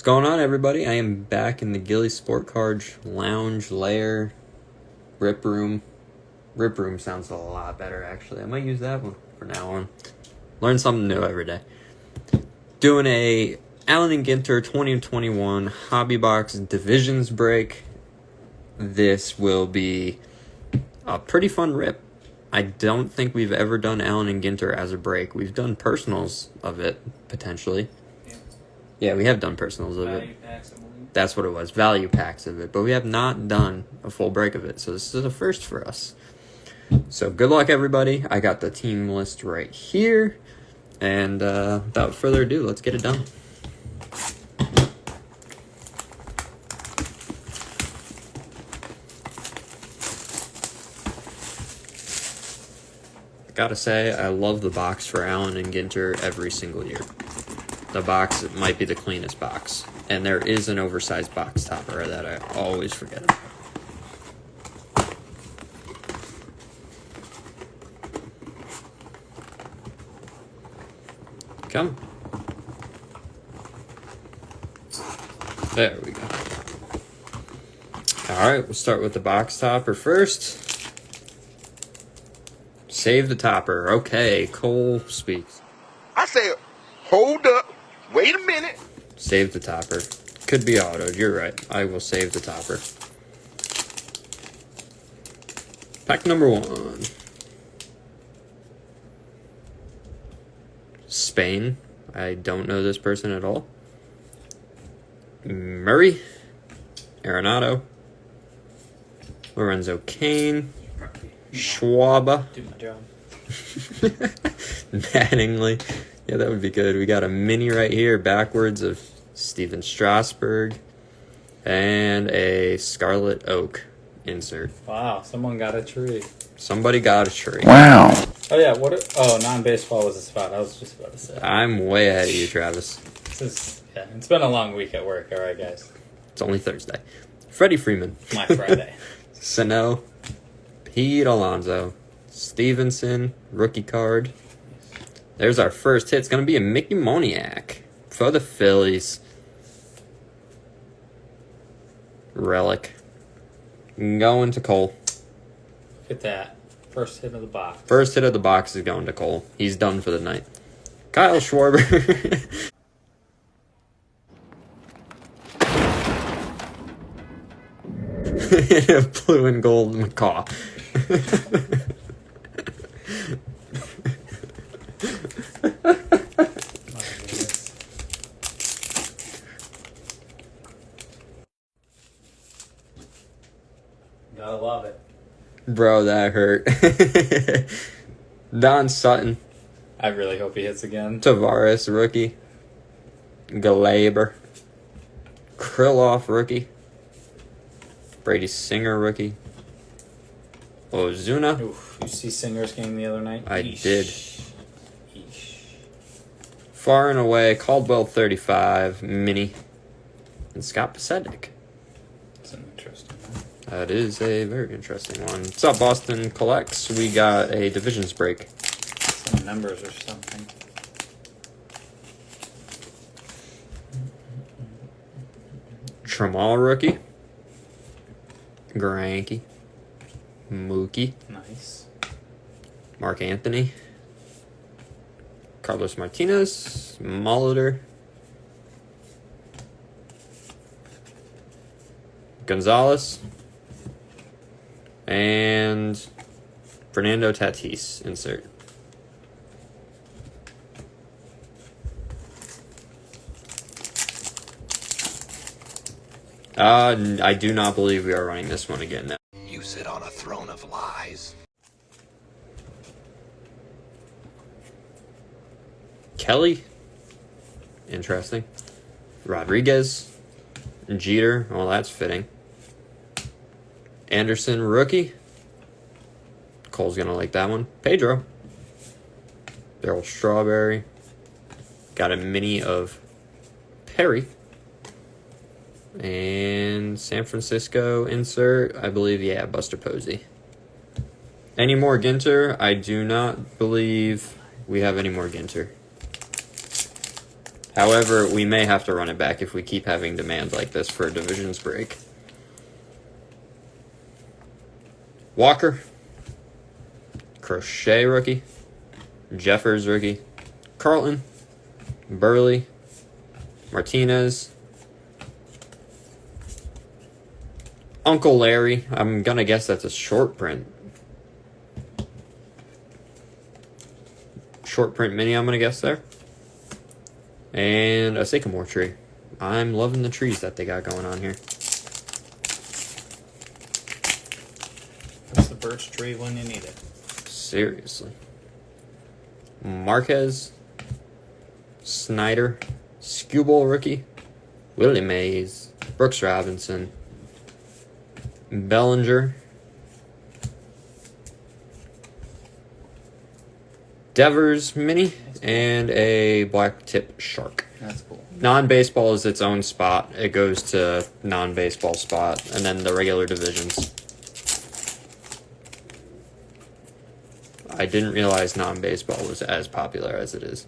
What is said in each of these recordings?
going on, everybody? I am back in the Gilly Sport Cards Lounge Lair Rip Room. Rip Room sounds a lot better, actually. I might use that one for now on. Learn something new every day. Doing a Allen & Ginter 2021 Hobby Box Divisions break. This will be a pretty fun rip. I don't think we've ever done Allen & Ginter as a break. We've done personals of it, potentially. Yeah, we have done personals of it. That's what it was, value packs of it. But we have not done a full break of it, so this is a first for us. So good luck, everybody. I got the team list right here. And without further ado, let's get it done. Gotta say, I love the box for Allen & Ginter every single year. The box might be the cleanest box. And there is an oversized box topper that I always forget about. Come. There we go. Alright, we'll start with the box topper first. Save the topper. Okay, Cole speaks. I said, hold up. Wait a minute. Save the topper. Could be autoed. You're right. I will save the topper. Pack number 1. Spain. I don't know this person at all. Murray. Arenado. Lorenzo Kane. Schwaba. Do my job. Mattingly. Yeah, that would be good. We got a mini right here, backwards, of Steven Strasburg. And a Scarlet Oak insert. Wow, someone got a tree. Somebody got a tree. Wow. Oh, yeah, non-baseball was the spot. I was just about to say. I'm way ahead of you, Travis. It's been a long week at work, alright, guys. It's only Thursday. Freddie Freeman. My Friday. Sano. Pete Alonso. Stevenson. Rookie card. There's our first hit. It's going to be a Mickey Moniak for the Phillies. Relic. Going to Cole. Look at that. First hit of the box. First hit of the box is going to Cole. He's done for the night. Kyle Schwarber. Blue and gold macaw. Gotta love it. Bro, that hurt. Don Sutton. I really hope he hits again. Tavares, rookie. Glaber. Krylov, rookie. Brady Singer, rookie. Ozuna. Oof, you see Singer's game the other night? I Eesh. did. Eesh. Far and away, Caldwell 35, mini. And Scott Pasedic. That's an interesting one. That is a very interesting one. What's up, Boston Collects? We got a divisions break. Some numbers or something. Tramal, rookie. Granky. Mookie. Nice. Mark Anthony. Carlos Martinez. Molitor. Gonzalez. And Fernando Tatis insert. I do not believe we are running this one again now. You sit on a throne of lies. Kelly. Interesting. Rodriguez. Jeter. Well, that's fitting. Anderson, rookie. Cole's going to like that one. Pedro. Darryl Strawberry. Got a mini of Perry. And San Francisco insert, I believe, yeah, Buster Posey. Any more Ginter? I do not believe we have any more Ginter. However, we may have to run it back if we keep having demand like this for a divisions break. Walker. Crochet rookie. Jeffers rookie. Carlton. Burley. Martinez. Uncle Larry. I'm going to guess that's a short print. Short print mini, I'm going to guess there. And a sycamore tree. I'm loving the trees that they got going on here. It's the birch tree when you need it. Seriously. Marquez. Snyder. Skubal rookie. Willie Mays. Brooks Robinson. Bellinger. Devers mini. And a black tip shark. That's cool. Non-baseball is its own spot. It goes to non-baseball spot. And then the regular divisions. I didn't realize non-baseball was as popular as it is.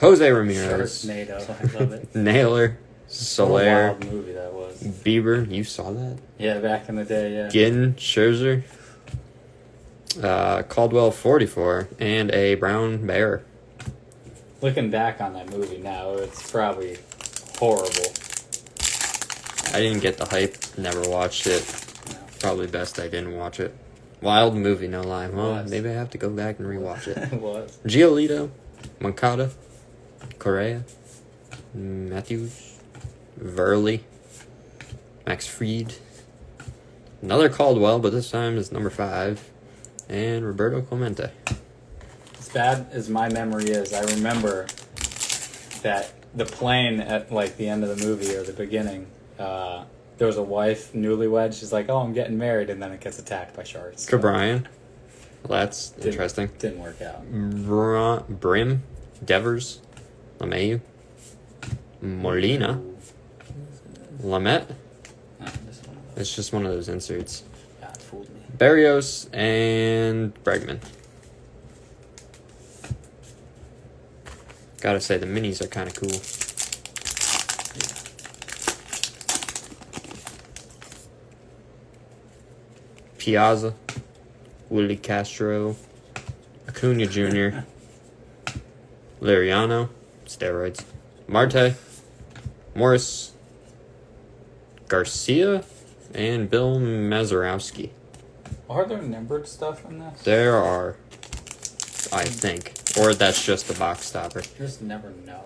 Jose Ramirez. Sharknado. I love it. Naylor. What a Soler. wild movie that was. Bieber. You saw that? Yeah, back in the day, yeah. Ginn. Scherzer. Caldwell 44. And a brown bear. Looking back on that movie now, it's probably horrible. I didn't get the hype. Never watched it. No. Probably best I didn't watch it. Wild movie, no lie. Well, Was. maybe I have to go back and rewatch it. It was. Giolito, Moncada, Correa, Matthews, Verley, Max Fried, another Caldwell, but this time it's number 5, and Roberto Clemente. As bad as my memory is, I remember that the plane at like the end of the movie or the beginning, there was a wife, newlywed. She's like, "Oh, I'm getting married," and then it gets attacked by sharks. So Cabrian. Well, that's interesting. Didn't work out. Brim, Devers, LeMahieu, Molina, Lamet. Oh, this one. It's just one of those inserts. Yeah, it fooled me. Barrios and Bregman. Gotta say, the minis are kind of cool. Piazza, Willie Castro, Acuna Jr., Liriano, steroids, Marte, Morris, Garcia, and Bill Mazurowski. Are there numbered stuff in this? There are, I think. Or that's just the box stopper. You just never know.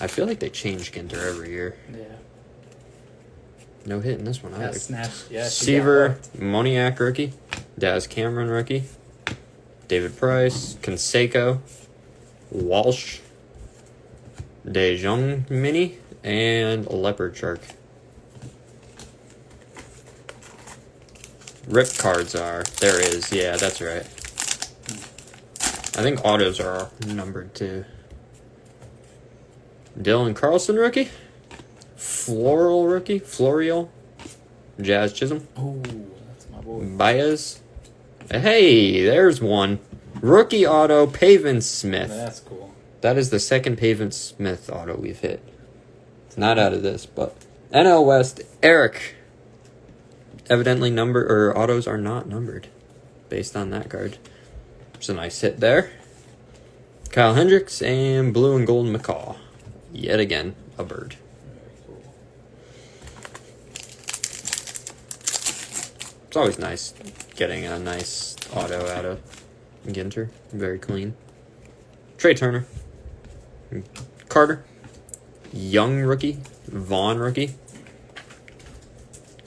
I feel like they change Ginter every year. Yeah. No hit in this one Yeah, either. snatched. Yeah, she got Seaver, hooked. Moniak rookie, Daz Cameron rookie, David Price, Canseco, Walsh, De Jong mini, and Leopard Shark. Rip cards are. There is. Yeah, that's right. I think autos are numbered too. Dylan Carlson rookie. Floral rookie. Florial. Jazz Chisholm. Oh, that's my boy. Baez. Hey, there's one. Rookie auto, Pavin Smith. That's cool. That is the second Pavin Smith auto we've hit. Not out of this, but NL West, Eric. Evidently autos are not numbered based on that card. It's a nice hit there. Kyle Hendricks and blue and gold McCaw. Yet again, a bird. Very cool. It's always nice getting a nice auto out of Ginter. Very clean. Trey Turner. Carter. Young rookie. Vaughn rookie.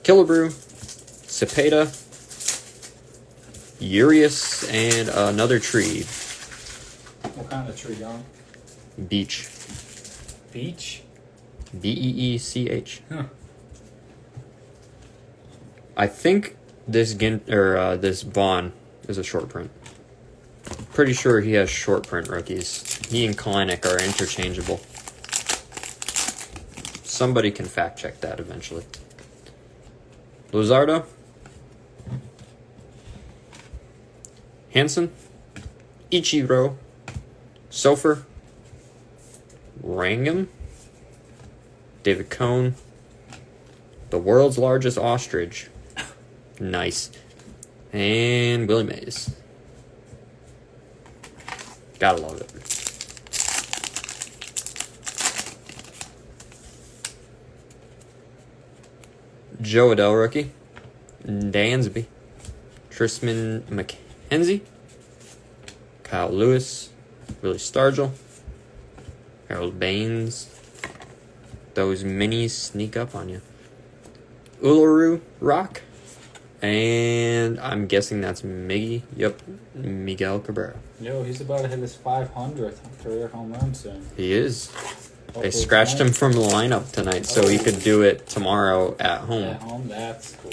Killebrew. Cepeda. Urias. And another tree. What kind of tree, John? Beach. Beach? Beech. Huh. I think this this Vaughn is a short print. Pretty sure he has short print rookies. He and Kalenic are interchangeable. Somebody can fact check that eventually. Luzardo. Hansen. Ichiro. Sofer. Wrangham, David Cohn, the world's largest ostrich. Nice. And Willie Mays. Gotta love it. Joe Adell rookie. Dansby. Trisman McKenzie. Kyle Lewis. Willie Stargell. Harold Baines. Those minis sneak up on you. Uluru Rock. And I'm guessing that's Miggy. Yep. Miguel Cabrera. Yo, he's about to hit his 500th career home run soon. He is. They Hopefully scratched tonight. him from the lineup tonight so he could do it tomorrow at home. At home, that's cool.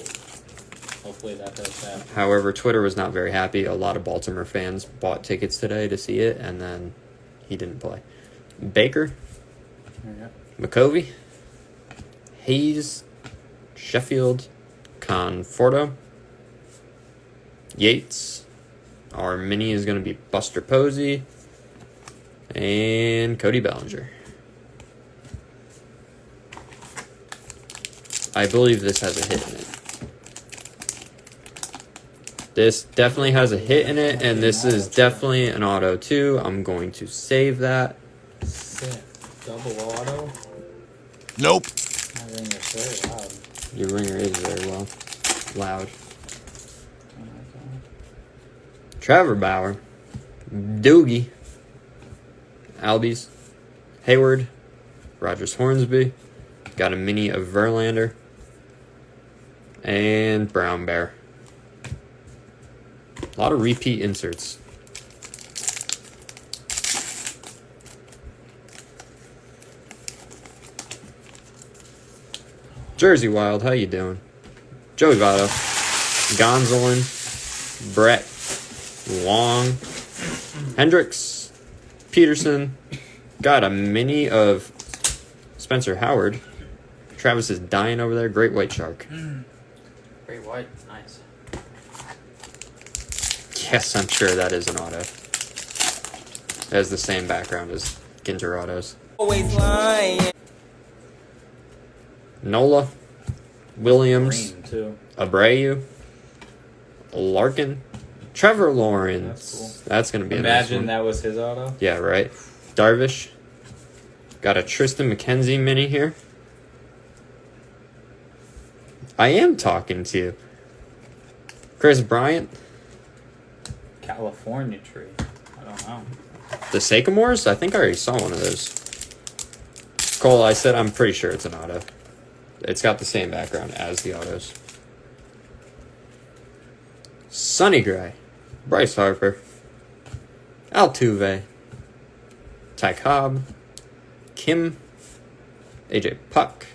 Hopefully that does happen. However, Twitter was not very happy. A lot of Baltimore fans bought tickets today to see it, and then he didn't play. Baker, Yeah. McCovey, Hayes, Sheffield, Conforto, Yates. Our mini is going to be Buster Posey, and Cody Bellinger. I believe this has a hit in it. This definitely has a hit in it, and this is definitely an auto too. I'm going to save that. Sick. Double auto. Nope. My ringer's very loud. Your ringer is very loud. Oh my god. Trevor Bauer, Doogie, Albies, Hayward, Rogers Hornsby, got a mini of Verlander, and Brown Bear. A lot of repeat inserts. Jersey Wild, how you doing? Joey Votto, Gonzalez, Brett, Long, Hendricks, Peterson. Got a mini of Spencer Howard. Travis is dying over there. Great White Shark. Great white. Nice. Yes, I'm sure that is an auto. It has the same background as Ginter autos. Always lying. Nola, Williams, Green, too. Abreu, Larkin, Trevor Lawrence. That's cool. That's going to be a nice Imagine one. that was his auto. Yeah, right. Darvish. Got a Tristan McKenzie mini here. I am talking to you. Chris Bryant. California tree. I don't know. The Sycamores? I think I already saw one of those. Cole, I said I'm pretty sure it's an auto. It's got the same background as the autos. Sonny Gray. Bryce Harper. Altuve. Ty Cobb. Kim. AJ Puck.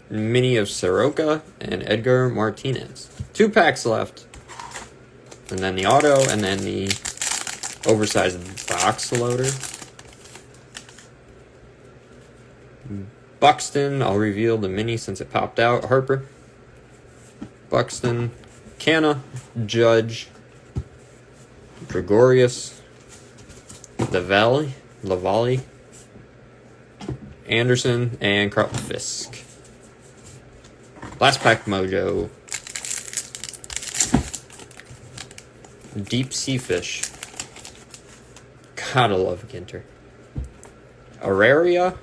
Mini of Soroka and Edgar Martinez. 2 packs left. And then the auto, and then the oversized box loader. Buxton, I'll reveal the mini since it popped out. Harper. Buxton. Canna. Judge. Gregorius. Lavallee. Anderson, and Carl Fisk. Last pack mojo. Deep sea fish. Gotta love Ginter. Aharia,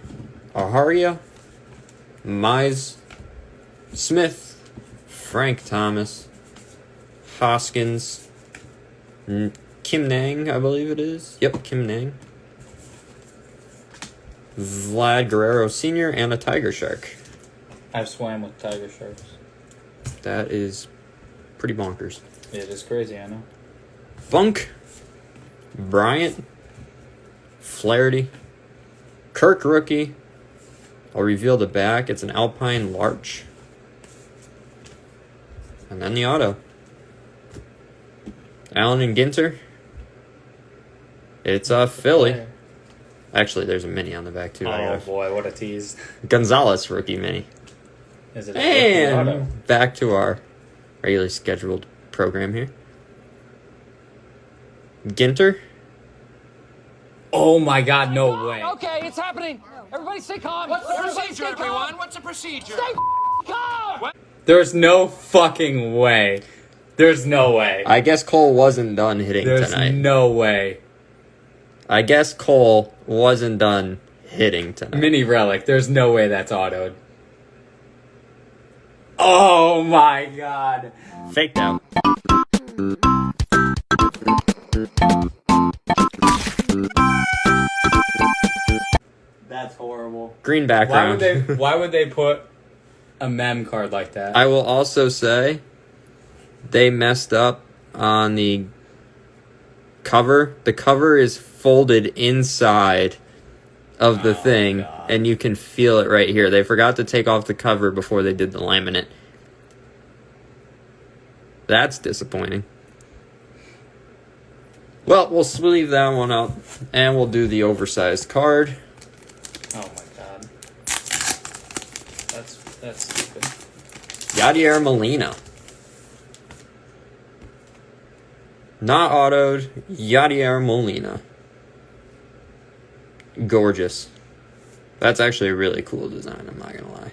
Mize, Smith, Frank Thomas, Hoskins, Kim Nang, I believe it is. Yep, Kim Nang. Vlad Guerrero Sr. and a Tiger Shark. I've swam with tiger sharks. That is pretty bonkers. It is crazy, I know. Funk, Bryant, Flaherty, Kirk rookie. I'll reveal the back. It's an Alpine Larch. And then the auto. Allen and Ginter. It's a Philly. Actually, there's a mini on the back too. Oh boy, what a tease. Gonzalez rookie mini. Is it a auto? And back to our regularly scheduled program here. Ginter, Oh my God, no way. Okay, it's happening. Everybody stay calm. What's the Everybody procedure, stay calm. everyone? What's the procedure? Stay calm. What? There's no fucking way. There's no way. I guess Cole wasn't done hitting There's tonight. no way. I guess Cole wasn't done hitting tonight. Mini relic. There's no way that's autoed. Oh my God. Faked out. That's horrible. Green background. Why would they put a mem card like that? I will also say they messed up on the cover. The cover is folded inside of the thing, God. and you can feel it right here. They forgot to take off the cover before they did the laminate. That's disappointing. Well, we'll sleeve that one up, and we'll do the oversized card. Oh my God. That's stupid. Yadier Molina. Not autoed, Yadier Molina. Gorgeous. That's actually a really cool design, I'm not gonna lie.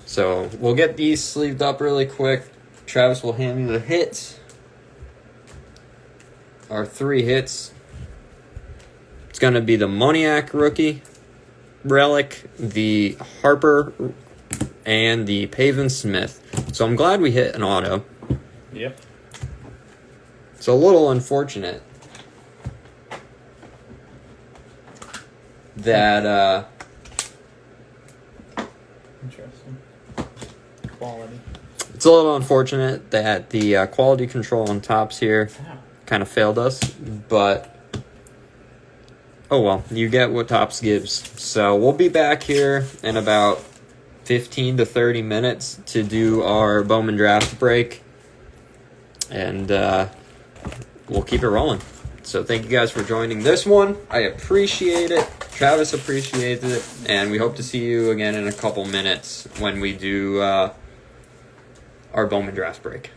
So, we'll get these sleeved up really quick. Travis will hand me the hits. Our 3 hits. It's gonna be the Moniak rookie, relic, the Harper, and the Pavin Smith. So I'm glad we hit an auto. Yep. It's a little unfortunate that Interesting. Quality. it's a little unfortunate that the quality control on tops here Ow. kind of failed us, but oh well, you get what Topps gives. So we'll be back here in about 15 to 30 minutes to do our Bowman draft break, and we'll keep it rolling. So thank you guys for joining this one. I appreciate it. Travis appreciates it, and we hope to see you again in a couple minutes when we do our Bowman draft break.